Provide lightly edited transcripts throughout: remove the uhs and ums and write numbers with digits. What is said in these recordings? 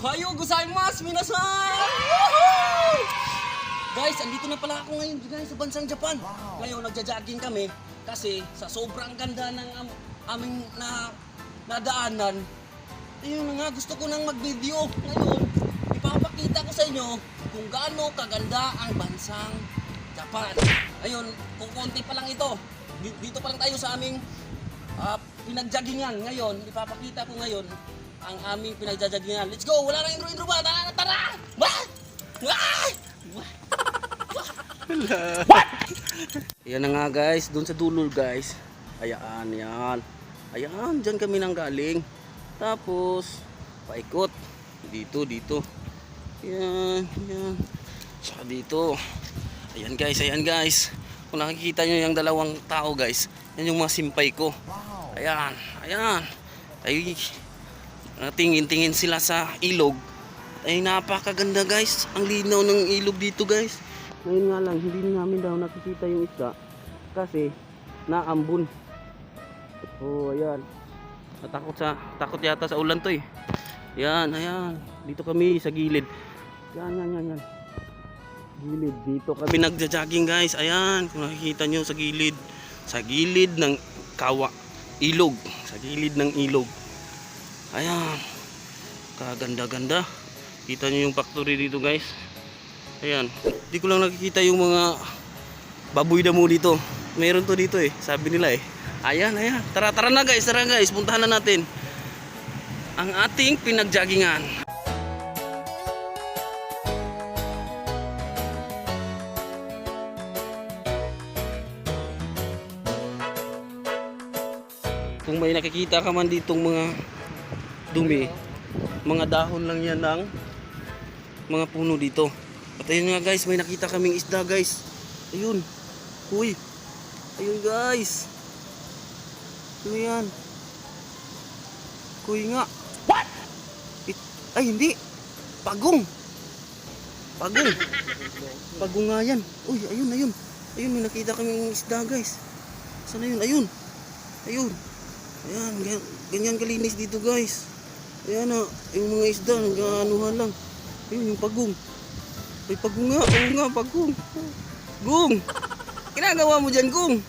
Ohayo gozaimasu, minasan! Woohoo! Guys, andito na pala ako ngayon guys sa bansang Japan. Ngayon nagja-jogging kami kasi sa sobrang ganda ng aming nadaanan. Ayun na nga, gusto ko nang mag-video. Ngayon, ipapakita ko sa inyo kung gaano kaganda ang bansang Japan. Ayun, kung konti pa lang ito. Dito pa lang tayo sa aming pinagjagingan. Ngayon, ipapakita ko ngayon ang aming pinagjagingan. Let's go! Wala nang intro ba? Tara! What? What? Yan na nga guys, doon sa dulo guys. Ayan, yan. Ayan, dyan kami nang galing. Tapos, paikot. Dito. Yan. Saka dito. Ayan guys. Kung nakikita nyo yung dalawang tao guys, yan yung mga simpay ko. Ayan. Ay, tingin sila sa ilog. Ay, napakaganda guys. Ang linaw ng ilog dito guys. Ngayon nga lang, hindi namin daw nakikita yung isda kasi naambun. Oh, ayan. Takot yata sa ulan to eh. Ayan. Dito kami sa gilid. Yan. Gilid. Dito kami nagja-jogging guys. Ayan, kung nakikita nyo sa gilid. Sa gilid ng ilog. Sa gilid ng ilog. Ayan. Kaganda-ganda. Kita nyo yung factory dito guys. Ayan. Hindi ko lang nakikita yung mga baboy damo dito. Meron to dito eh. Sabi nila eh. Ayan. Tara na guys. Puntahan na natin ang ating pinagjogingan. Kung may nakikita ka man ditong mga dumi, mga dahon lang yan ng mga puno dito. At ayun nga guys, may nakita kaming isda guys. Ayun. Uy. Ayun guys. Ano yan? Kuy nga. What? Ay hindi. Pagong nga yan. Uy, ayun. Ayun, may nakita kaming isda guys. Saan na yun? Ayun. Ayan, ganyan kalinis dito guys. Ayan na, yung mga isda, nag-anuhan lang. Ayun, yung pagong. Ay, pagong nga, pagong. Gung! Ginagawa mo dyan, Gung?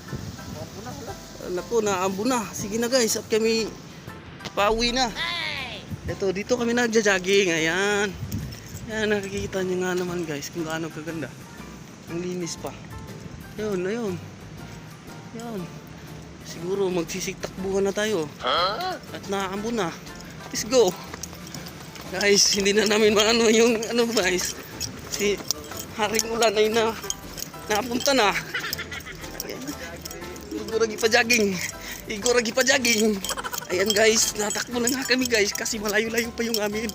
Naku, naambo na. Sige na guys, at kami pauwi na. Ito, dito kami nagja-jogging. Ayan. Ayan, nakikita nyo nga naman guys kung gaano kaganda. Ang linis pa. Ayun. Siguro magsisik-takbuhan na tayo. At naambo na. Let's go. Guys, hindi na namin maano yung guys. Si Haring Ulan ay napunta na. Igor lagi pa jogging. Ayan guys, natakbo na nga kami guys kasi malayo-layo pa yung amin.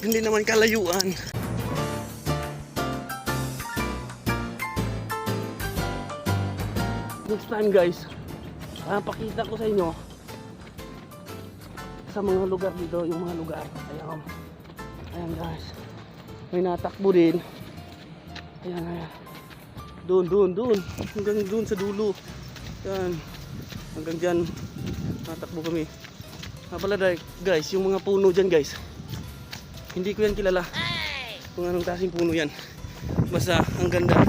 Hindi naman kalayuan. Next time guys, pakita ko sa inyo sa mga lugar dito, yung mga lugar. Ayan guys, may natakbo din. Ayan. Doon hanggang doon sa dulo. Ayan, hanggang dyan natakbo kami. Pala guys, yung mga puno dyan guys, hindi ko yan kilala kung anong klaseng puno yan. Basta ang ganda.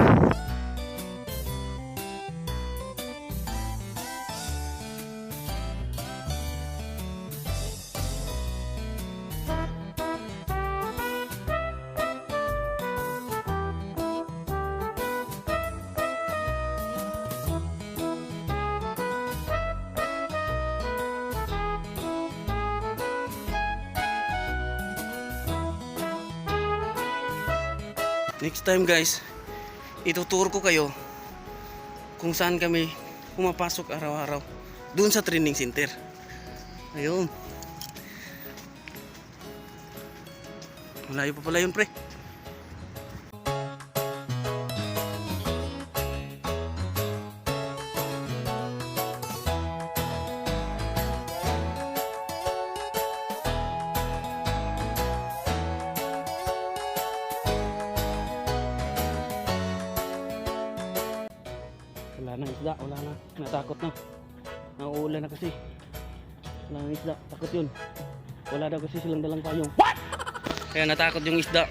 Next time guys, ituturo ko kayo kung saan kami pumapasok araw-araw. Doon sa training center. Ayun. Malayo pa pala yun pre. Wala na isda, wala na. Natakot na. Nauulan na kasi. Wala na isda, takot yun. Wala daw kasi silang dalang payong. What? Kaya natakot yung isda.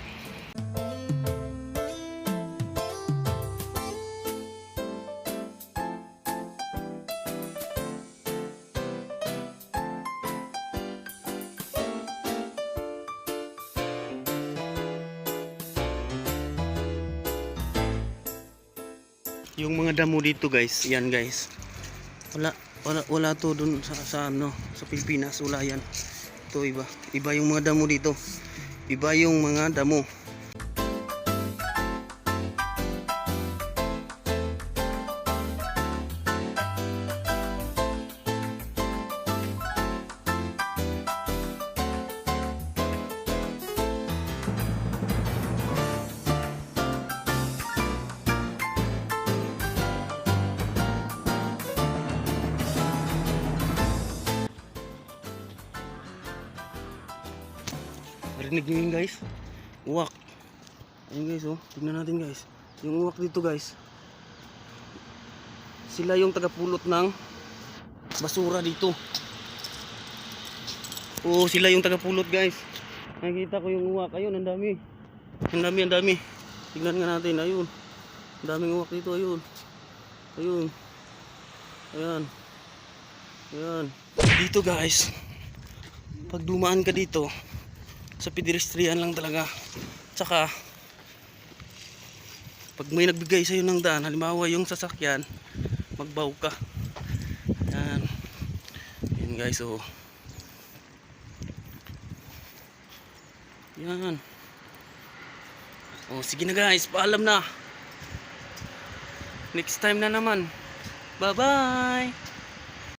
Yung mga damo dito guys, yan guys. Wala to dun sa ano, sa Pilipinas, wala yan. Ito iba. Iba yung mga damo dito. Iba yung mga damo. Rinig nyo yun guys, uwak. Ayun guys, oh, tignan natin guys. Yung uwak dito guys, sila yung tagapulot ng basura dito. Oh, sila yung tagapulot guys. Nakikita ko yung uwak. Ayun, ang dami. Ang dami. Tignan nga natin, ayun. Ang daming uwak dito, ayun. Ayun. Ayan. Ayan. Dito guys, pag dumaan ka dito, sa pedestrian lang talaga. Tsaka pag may nagbigay sa'yo ng daan, halimbawa yung sasakyan, magbaw ka. Yan. Yan guys, oh. Yan. Oh, sige na guys, paalam na. Next time na naman. Bye bye.